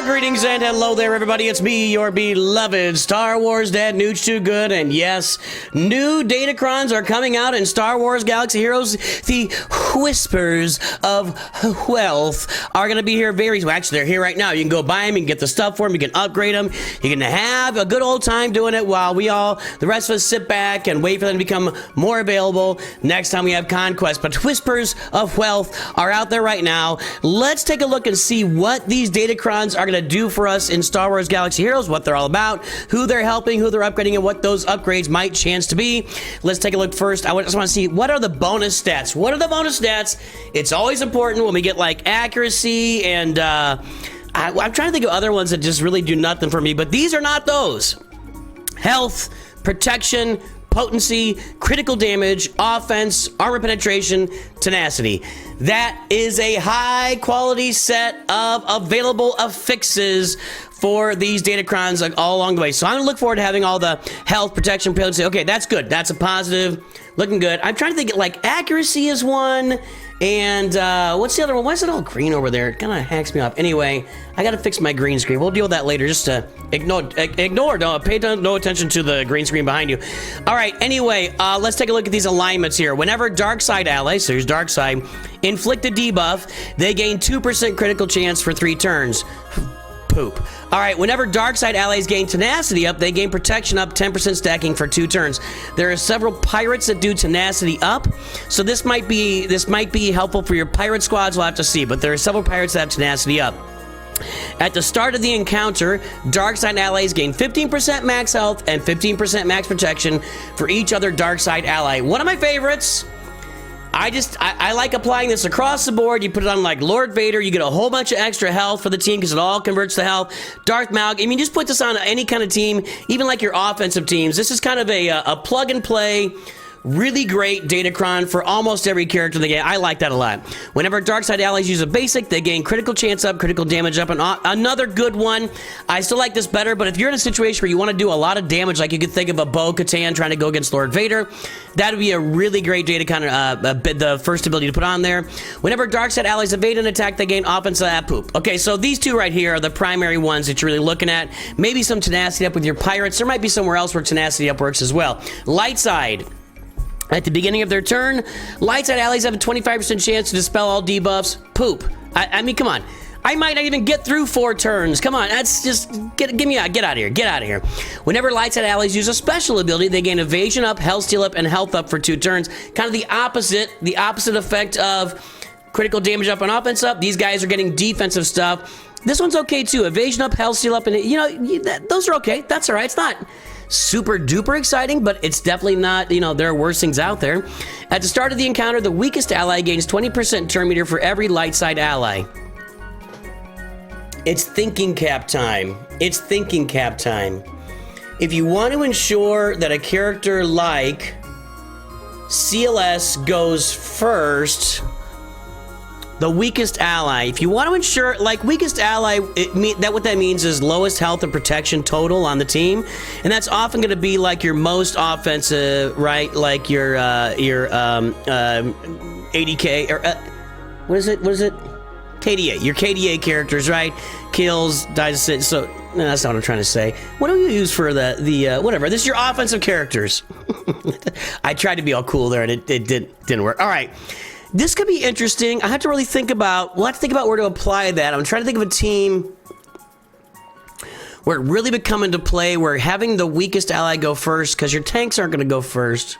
Well, greetings and hello there, everybody. It's me, your beloved Star Wars Dad, Nooch Too Good, and yes, new Datacrons are coming out in Star Wars Galaxy Heroes. The Whispers of Wealth are going to be here very soon. Actually, they're here right now. You can go buy them, you can get the stuff for them, you can upgrade them, you can have a good old time doing it while the rest of us sit back and wait for them to become more available next time we have Conquest. But Whispers of Wealth are out there right now. Let's take a look and see what these Datacrons are going to do for us in Star Wars Galaxy Heroes, what they're all about, who they're helping, who they're upgrading, and what those upgrades might chance to be. Let's take a look first. I just want to see, what are the bonus stats? What are the bonus stats? It's always important when we get like accuracy and I'm trying to think of other ones that just really do nothing for me, but these are not those. Health, protection, potency, critical damage, offense, armor penetration, tenacity. That is a high quality set of available affixes for these Datacrons all along the way. So I'm gonna look forward to having all the health, protection, potency. Okay, that's good. That's a positive. Looking good. I'm trying to think, like, accuracy is one. And what's the other one? Why is it all green over there? It kind of hacks me off. Anyway, I got to fix my green screen. We'll deal with that later. Just ignore, don't pay no attention to the green screen behind you. All right, anyway, let's take a look at these alignments here. Whenever dark side allies, so here's dark side, inflict a debuff, they gain 2% critical chance for 3 turns. Poop. All right, whenever dark side allies gain tenacity up, they gain protection up, 10% stacking for 2 turns. There are several pirates that do tenacity up, so this might be helpful for your pirate squads. We'll have to see, but there are several pirates that have tenacity up. At the start of the encounter, dark side allies gain 15% max health and 15% max protection for each other dark side ally. One of my favorites. I like applying this across the board. You put it on like Lord Vader, you get a whole bunch of extra health for the team because it all converts to health. Darth Maul, I mean, just put this on any kind of team, even like your offensive teams. This is kind of a plug and play, really great Datacron for almost every character in the game. I like that a lot. Whenever dark side allies use a basic, they gain critical chance up, critical damage up, and another good one. I still like this better, but if you're in a situation where you want to do a lot of damage, like you could think of a Bo-Katan trying to go against Lord Vader, that would be a really great Datacron, the first ability to put on there. Whenever dark side allies evade an attack, they gain offensive poop. Okay, so these two right here are the primary ones that you're really looking at. Maybe some tenacity up with your pirates. There might be somewhere else where tenacity up works as well. Light side. At the beginning of their turn, light side allies have a 25% chance to dispel all debuffs. Poop. I mean, come on. I might not even get through 4 turns. Come on, that's just, get out of here. Get out of here. Whenever light side allies use a special ability, they gain evasion up, health steal up, and health up for 2 turns. Kind of the opposite effect of critical damage up and offense up. These guys are getting defensive stuff. This one's okay too. Evasion up, health steal up, and you know, those are okay. That's all right. It's not super duper exciting, but it's definitely not, you know, there are worse things out there. At the start of the encounter, the weakest ally gains 20% turn meter for every light side ally. It's thinking cap time. It's thinking cap time. If you want to ensure that a character like CLS goes first, the weakest ally, if you want to ensure, like, weakest ally, what that means is lowest health and protection total on the team, and that's often going to be like your most offensive, right? Like your 80k or what is it? KDA. Your KDA characters, right? Kills, dies. So no, that's not what I'm trying to say. What do you use for the whatever? This is your offensive characters. I tried to be all cool there, and it didn't work. All right. This could be interesting. I have to really think about, we'll have to think about where to apply that. I'm trying to think of a team where it really would come into play, where having the weakest ally go first, because your tanks aren't going to go first.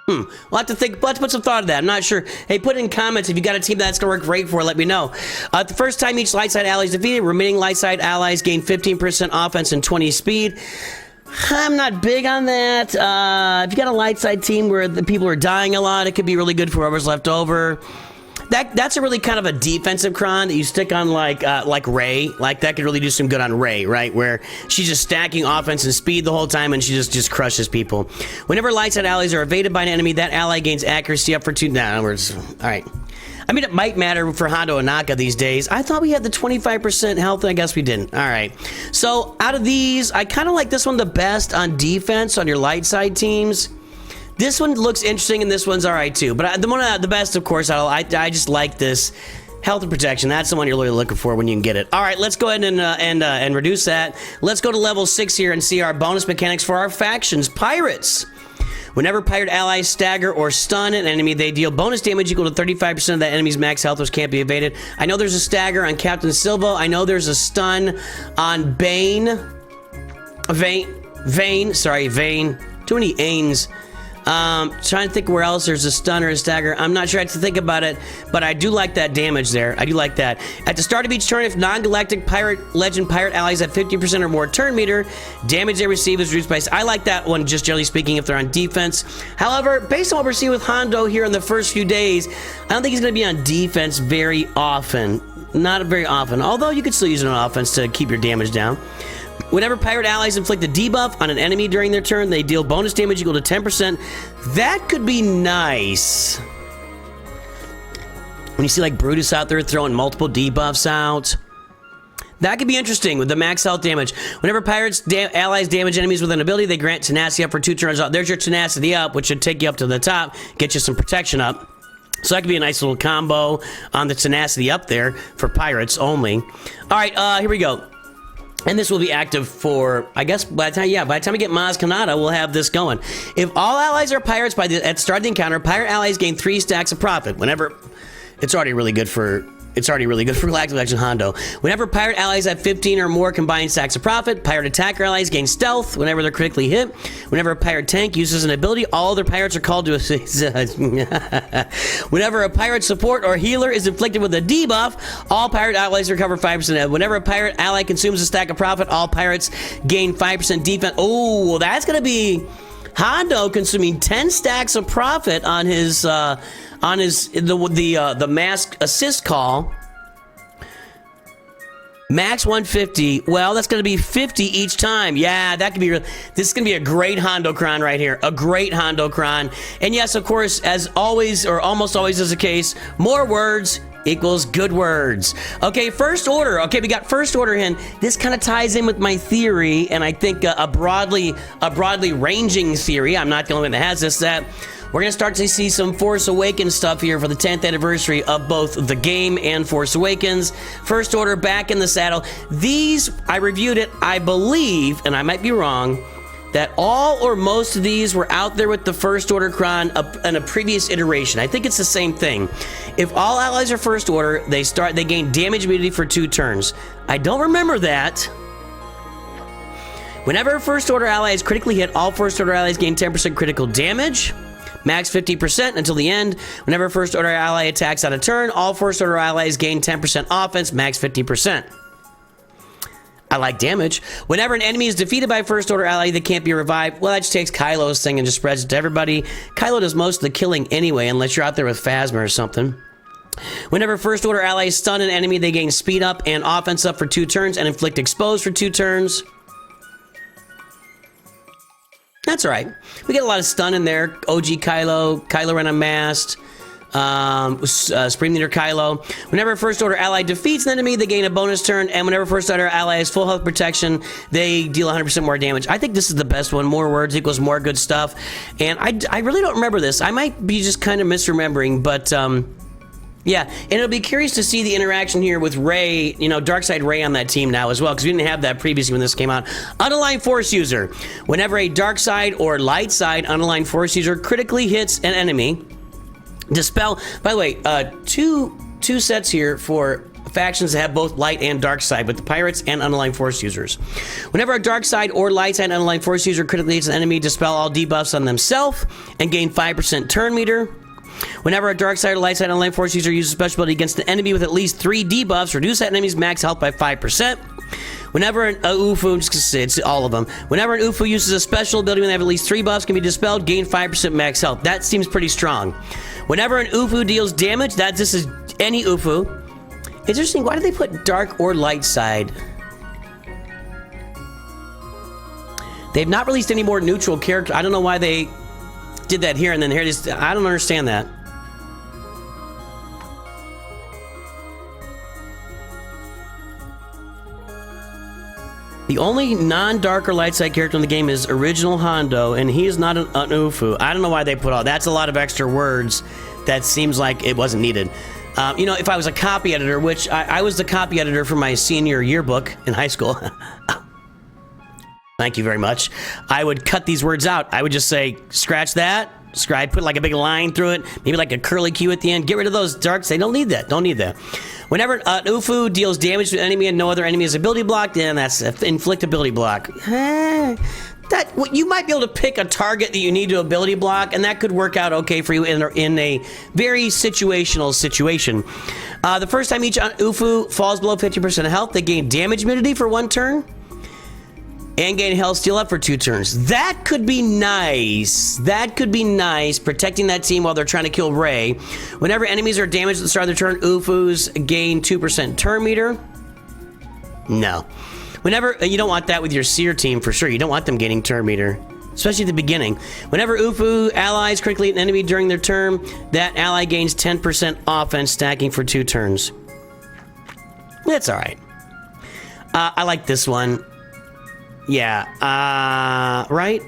We'll have to think, let's put some thought to that. I'm not sure. Hey, put in comments if you got a team that's going to work great for, let me know. The first time each light side ally is defeated, remaining light side allies gain 15% offense and 20 speed. I'm not big on that. If you got a light side team where the people are dying a lot, it could be really good for whoever's left over. That's a really kind of a defensive cron that you stick on like Rey. Like that could really do some good on Rey, right? Where she's just stacking offense and speed the whole time, and she just crushes people. Whenever light side allies are evaded by an enemy, that ally gains accuracy up for 2. Nah, in other words, all right. I mean, it might matter for Hondo and Naka these days. I thought we had the 25% health, and I guess we didn't. All right. So, out of these, I kind of like this one the best on defense on your light side teams. This one looks interesting, and this one's all right, too. But the best, of course, I just like this. Health and protection, that's the one you're really looking for when you can get it. All right, let's go ahead and reduce that. Let's go to level 6 here and see our bonus mechanics for our factions. Pirates. Whenever pirate allies stagger or stun an enemy, they deal bonus damage equal to 35% of that enemy's max health, which can't be evaded. I know there's a stagger on Captain Silva. I know there's a stun on Vane. Too many Ains. Trying to think where else there's a stun or a stagger. I'm not sure. I have to think about it, but I do like that damage there. I do like that. At the start of each turn, if non-galactic legend pirate allies have 50% or more turn meter, damage they receive is reduced by... I like that one, just generally speaking, if they're on defense. However, based on what we're seeing with Hondo here in the first few days, I don't think he's going to be on defense very often. Not very often. Although you could still use it on offense to keep your damage down. Whenever pirate allies inflict a debuff on an enemy during their turn, they deal bonus damage equal to 10%. That could be nice. When you see like Brutus out there throwing multiple debuffs out. That could be interesting with the max health damage. Whenever pirates allies damage enemies with an ability, they grant tenacity up for 2 turns. There's your tenacity up, which should take you up to the top, get you some protection up. So that could be a nice little combo on the tenacity up there for pirates only. All right, here we go. And this will be active for, I guess, by the time we get Maz Kanata, we'll have this going. If all allies are pirates at the start of the encounter, pirate allies gain 3 stacks of profit. Whenever, it's already really good for Galactic Legend Hondo. Whenever pirate allies have 15 or more combined stacks of profit, pirate attacker allies gain stealth whenever they're critically hit. Whenever a pirate tank uses an ability, all other pirates are called to assist. Whenever a pirate support or healer is inflicted with a debuff, all pirate allies recover 5%. Whenever a pirate ally consumes a stack of profit, all pirates gain 5% defense. Oh, well, that's going to be Hondo consuming 10 stacks of profit on his the mask assist call. Max 150. Well, that's going to be 50 each time. Yeah, that could be. This is going to be a great Hondocron right here. A great Hondocron. And yes, of course, as always or almost always is the case, more words equals good words. Okay, first order. Okay, we got first order in. This kind of ties in with my theory, and I think a broadly ranging theory. I'm not the only one that has this. That we're going to start to see some Force Awakens stuff here for the 10th anniversary of both the game and Force Awakens. First Order back in the saddle. These, I reviewed it, I believe, and I might be wrong, that all or most of these were out there with the First Order Cron in a previous iteration. I think it's the same thing. If all allies are First Order, they gain damage immunity for 2 turns. I don't remember that. Whenever a First Order ally is critically hit, all First Order allies gain 10% critical damage. Max 50% until the end. Whenever a First Order ally attacks on a turn, all First Order allies gain 10% offense, max 50%. I like damage. Whenever an enemy is defeated by a First Order ally that can't be revived, well, that just takes Kylo's thing and just spreads it to everybody. Kylo does most of the killing anyway, unless you're out there with Phasma or something. Whenever First Order allies stun an enemy, they gain speed up and offense up for 2 turns and inflict expose for 2 turns. That's all right. We get a lot of stun in there. OG Kylo Ren Unmasked, Supreme Leader Kylo. Whenever a First Order ally defeats an enemy, they gain a bonus turn, and whenever First Order ally has full health protection, they deal 100% more damage. I think this is the best one. More words equals more good stuff. And I really don't remember this. I might be just kind of misremembering, but yeah, and it'll be curious to see the interaction here with Rey, you know, Darkseid Rey on that team now as well, because we didn't have that previously when this came out. Unaligned Force User. Whenever a Darkseid or Lightside unaligned Force User critically hits an enemy, dispel. By the way, two sets here for factions that have both light and dark side, with the pirates and unaligned Force users. Whenever a dark side or light side unaligned Force user critically hits an enemy, dispel all debuffs on themselves and gain 5% turn meter. Whenever a dark side or light side unaligned Force user uses a special ability against an enemy with at least 3 debuffs, reduce that enemy's max health by 5%. Whenever an UFO, just it's all of them. Whenever an UFO uses a special ability when they have at least 3 buffs, can be dispelled, gain 5% max health. That seems pretty strong. Whenever an UFO deals damage, this is any UFO. It's interesting, why do they put dark or light side? They've not released any more neutral characters. I don't know why they did that here and then here it is. I don't understand that. The only non-dark or light side character in the game is original Hondo, and he is not an UFO. I don't know why they put all that's a lot of extra words that seems like it wasn't needed. You know, if I was a copy editor, which I was the copy editor for my senior yearbook in high school. Thank you very much. I would cut these words out. I would just say, scratch that. I'd put like a big line through it, maybe like a curly Q at the end. Get rid of those darks. They don't need that. Don't need that. Whenever an UFO deals damage to an enemy and no other enemy has ability block, then that's an inflict ability block. You might be able to pick a target that you need to ability block, and that could work out okay for you in a very situational situation. The first time each UFO falls below 50% health, they gain damage immunity for 1 turn. And gain health steal up for 2 turns. That could be nice. That could be nice, protecting that team while they're trying to kill Ray. Whenever enemies are damaged at the start of their turn, UFOs gain 2% turn meter. No. Whenever, you don't want that with your Seer team for sure. You don't want them gaining turn meter, especially at the beginning. Whenever UFO allies critically hit an enemy during their turn, that ally gains 10% offense, stacking for 2 turns. That's all right. I like this one. Yeah, right?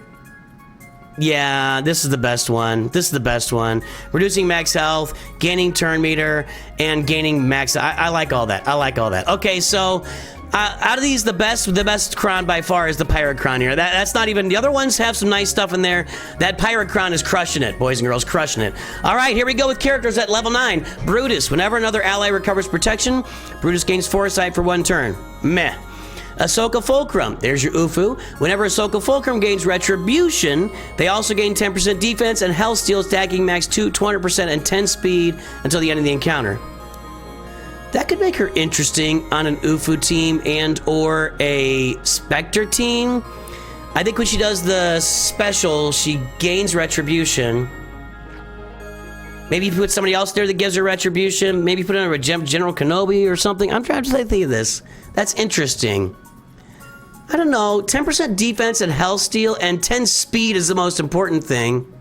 Yeah, this is the best one. This is the best one. Reducing max health, gaining turn meter, and gaining max... I like all that. I like all that. Okay, so... out of these, the best crown by far is the pirate crown here. That's not even... The other ones have some nice stuff in there. That pirate crown is crushing it, boys and girls, crushing it. All right, here we go with characters at level 9. Brutus. Whenever another ally recovers protection, Brutus gains foresight for 1 turn. Meh. Ahsoka Fulcrum. There's your UFO. Whenever Ahsoka Fulcrum gains retribution, they also gain 10% defense and health steal, stacking max 200% and 10 speed until the end of the encounter. That could make her interesting on an UFO team and or a Spectre team. I think when she does the special, she gains retribution. Maybe you put somebody else there that gives her retribution. Maybe put in a General Kenobi or something. I'm trying to think of this. That's interesting. I don't know. 10% defense and health steal and 10 speed is the most important thing.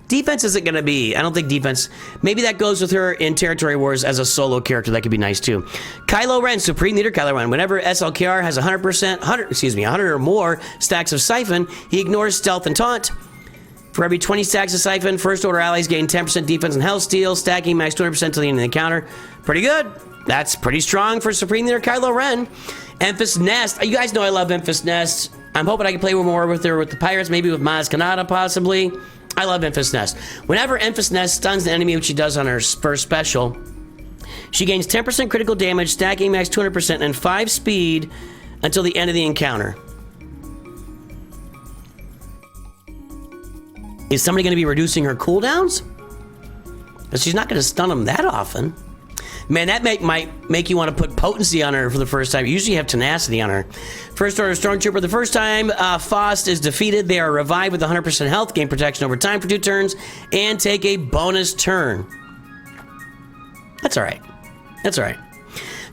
Defense isn't going to be... I don't think defense... Maybe that goes with her in Territory Wars as a solo character. That could be nice too. Kylo Ren, Supreme Leader Kylo Ren. Whenever SLKR has 100 or more stacks of Siphon, he ignores Stealth and Taunt. For every 20 stacks of Siphon, First Order allies gain 10% defense and health steal, stacking max 200% till the end of the encounter. Pretty good. That's pretty strong for Supreme Leader Kylo Ren. Emphas Nest. You guys know I love Emphas Nest. I'm hoping I can play more with her with the Pirates, maybe with Maz Kanata possibly. I love Emphas Nest. Whenever Emphas Nest stuns an enemy, which she does on her first special, she gains 10% critical damage, stacking max 200% and 5 speed until the end of the encounter. Is somebody going to be reducing her cooldowns? Because she's not going to stun them that often. Man, that might make you want to put potency on her for the first time. You usually have tenacity on her. First Order Stormtrooper. The first time Faust is defeated, they are revived with 100% health, gain protection over time for 2 turns, and take a bonus turn. That's all right. That's all right.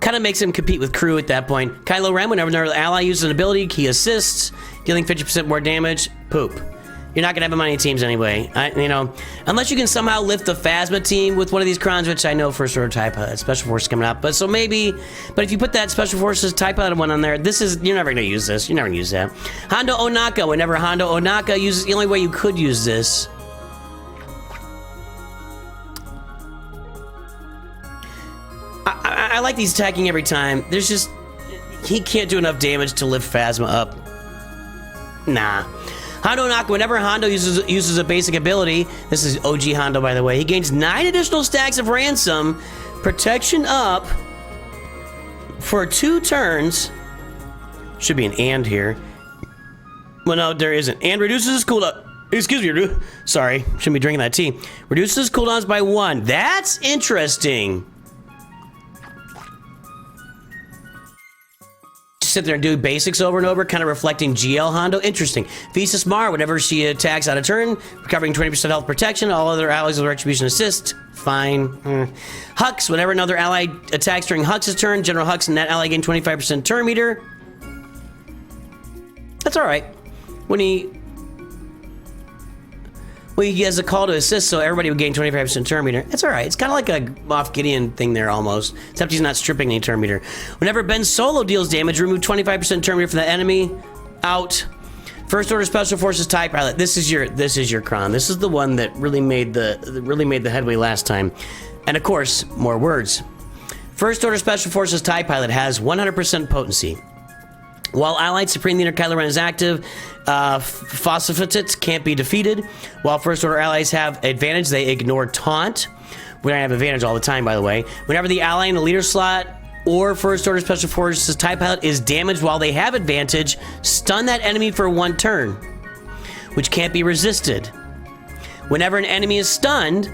Kind of makes him compete with crew at that point. Kylo Ren, whenever another ally uses an ability, he assists, dealing 50% more damage. Poop. You're not going to have him on any teams anyway. Unless you can somehow lift the Phasma team with one of these crowns, which I know First Order TIE Pilot, Special Forces coming up. But if you put that Special Forces TIE Pilot one on there, you're never going to use this. You're never going to use that. Hondo Onaka, whenever Hondo Onaka uses, the only way you could use this. I like these attacking every time. He can't do enough damage to lift Phasma up. Nah. Hondo Onaka, whenever Hondo uses a basic ability, this is OG Hondo by the way, he gains 9 additional stacks of ransom, protection up for 2 turns. Should be an and here. Well, no, there isn't. And reduces his cooldown. Excuse me, sorry, shouldn't be drinking that tea. Reduces his cooldowns by 1. That's interesting. Sit there and do basics over and over, kind of reflecting GL Hondo. Interesting. Visas Mar, whenever she attacks out of turn, recovering 20% health protection, all other allies with retribution assist. Fine. Hux, whenever another ally attacks during Hux's turn, General Hux and that ally gain 25% turn meter. That's alright. When he has a call to assist, so everybody would gain 25% turn meter. It's alright. It's kind of like a Moff Gideon thing there almost, except he's not stripping any turn meter. Whenever Ben Solo deals damage, remove 25% turn meter from the enemy. Out. First Order Special Forces TIE Pilot. This is your crown. This is the one that really made the headway last time. And of course, more words. First Order Special Forces TIE Pilot has 100% potency. While Allied Supreme Leader Kylo Ren is active, Phosphates can't be defeated. While First Order allies have advantage, they ignore taunt. We don't have advantage all the time, by the way. Whenever the ally in the leader slot or First Order Special Forces TIE Pilot is damaged while they have advantage, stun that enemy for 1 turn, which can't be resisted. Whenever an enemy is stunned,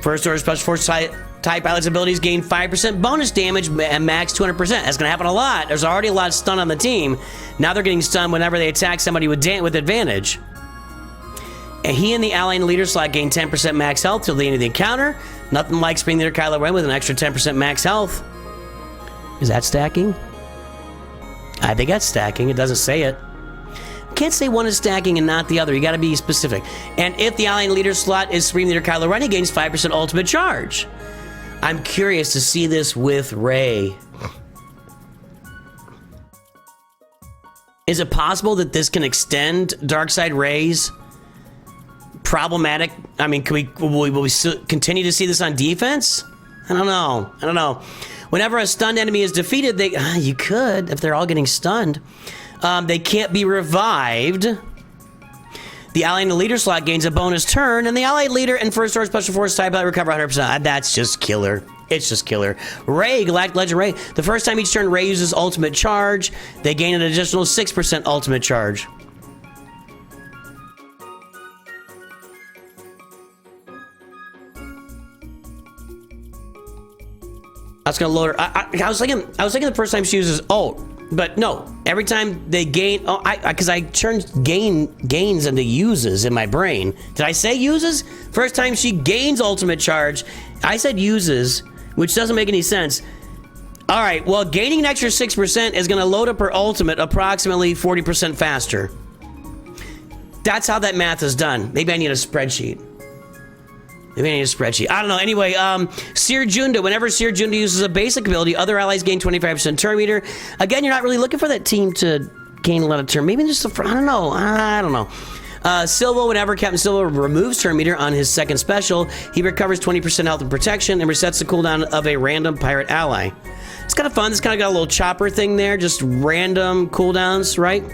First Order Special Forces TIE Pilot's abilities gain 5% bonus damage and max 200%. That's going to happen a lot. There's already a lot of stun on the team. Now they're getting stunned whenever they attack somebody with advantage. And he and the ally in the leader slot gain 10% max health till the end of the encounter. Nothing like Supreme Leader Kylo Ren with an extra 10% max health. Is that stacking? I think that's stacking. It doesn't say it. Can't say one is stacking and not the other. You got to be specific. And if the ally in the leader slot is Supreme Leader Kylo Ren, he gains 5% ultimate charge. I'm curious to see this with Rey. Is it possible that this can extend Darkseid Rey's problematic? I mean, will we continue to see this on defense? I don't know. Whenever a stunned enemy is defeated, you could, if they're all getting stunned. They can't be revived. The ally in the leader slot gains a bonus turn, and the allied leader and First Order Special Forces TIE Pilot recover 100%. That's just killer. It's just killer. Rey, Galactic Legend Rey. The first time each turn Rey uses ultimate charge, they gain an additional 6% ultimate charge. I was gonna load her. I was thinking the first time she uses ult. But no, every time they gain, because I turned gains into uses in my brain. Did I say uses? First time she gains ultimate charge, I said uses, which doesn't make any sense. All right, well, gaining an extra 6% is going to load up her ultimate approximately 40% faster. That's how that math is done. Maybe I need a spreadsheet. I don't know. Anyway, Seer Junda. Whenever Seer Junda uses a basic ability, other allies gain 25% turn meter. Again, you're not really looking for that team to gain a lot of turn. Maybe just I don't know. Silva. Whenever Captain Silva removes turn meter on his second special, he recovers 20% health and protection and resets the cooldown of a random pirate ally. It's kind of fun. It's kind of got a little chopper thing there. Just random cooldowns, right?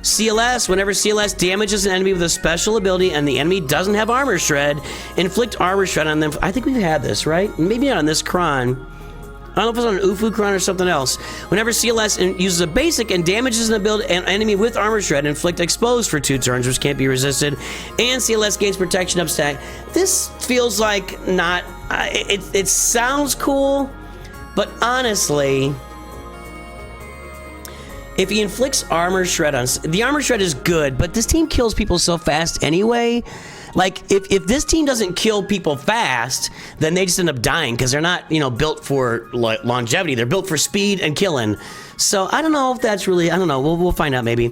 CLS, whenever CLS damages an enemy with a special ability and the enemy doesn't have armor shred, inflict armor shred on them. I think we've had this, right? Maybe not on this Kron. I don't know if it's on an Ufu Kron or something else. Whenever CLS uses a basic and damages an enemy with armor shred, inflict exposed for 2 turns, which can't be resisted, and CLS gains protection up stack. This feels like not. It sounds cool, but honestly, if he inflicts armor shred on... The armor shred is good, but this team kills people so fast anyway. Like, if this team doesn't kill people fast, then they just end up dying because they're not, built for longevity. They're built for speed and killing. So I don't know if that's really... I don't know. We'll find out maybe.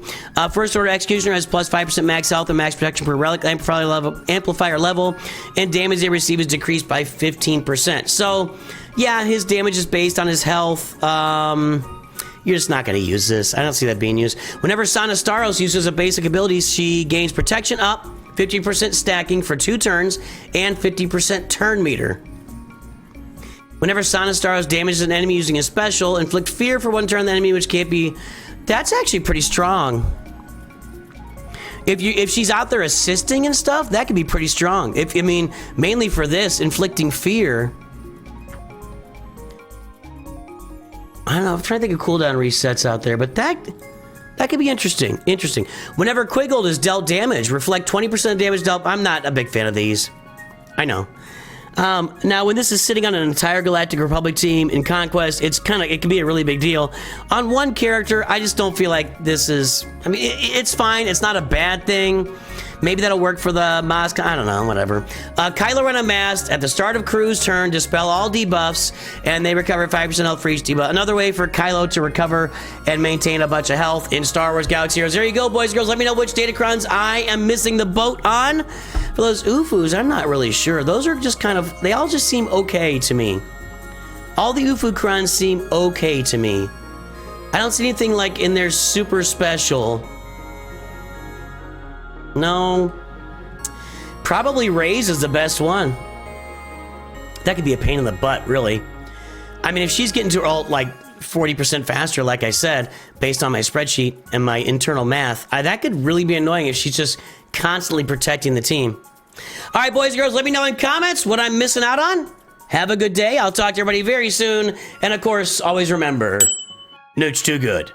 First Order Executioner has plus 5% max health and max protection per relic amplifier level, and damage they receive is decreased by 15%. So, yeah, his damage is based on his health. You're just not going to use this. I don't see that being used. Whenever Sana Staros uses a basic ability, she gains protection up, 50% stacking for 2 turns, and 50% turn meter. Whenever Sana Staros damages an enemy using a special, inflict fear for 1 turn on the enemy, which can't be... That's actually pretty strong. If she's out there assisting and stuff, that could be pretty strong. Mainly for this, inflicting fear... I don't know, I'm trying to think of cooldown resets out there, but that could be interesting. Whenever Quiggled is dealt damage, reflect 20% damage dealt. I'm not a big fan of these. I know. Now, when this is sitting on an entire Galactic Republic team in Conquest, it can be a really big deal. On one character, I just don't feel like this is... it's fine. It's not a bad thing. Maybe that'll work for the Mosque. I don't know, whatever. Kylo Ren Unmasked. At the start of crew's turn, dispel all debuffs, and they recover 5% health for each debuff. Another way for Kylo to recover and maintain a bunch of health in Star Wars Galaxy Heroes. There you go, boys and girls. Let me know which Datacrons I am missing the boat on. For those Ufus, I'm not really sure. Those are just kind of... They all just seem okay to me. All the Ufu Crons seem okay to me. I don't see anything like in there super special. No. Probably Rey's is the best one. That could be a pain in the butt, really. I mean, if she's getting to her ult like 40% faster, like I said, based on my spreadsheet and my internal math, that could really be annoying if she's just constantly protecting the team. All right, boys and girls, let me know in comments what I'm missing out on. Have a good day. I'll talk to everybody very soon. And of course, always remember, Nooch too good.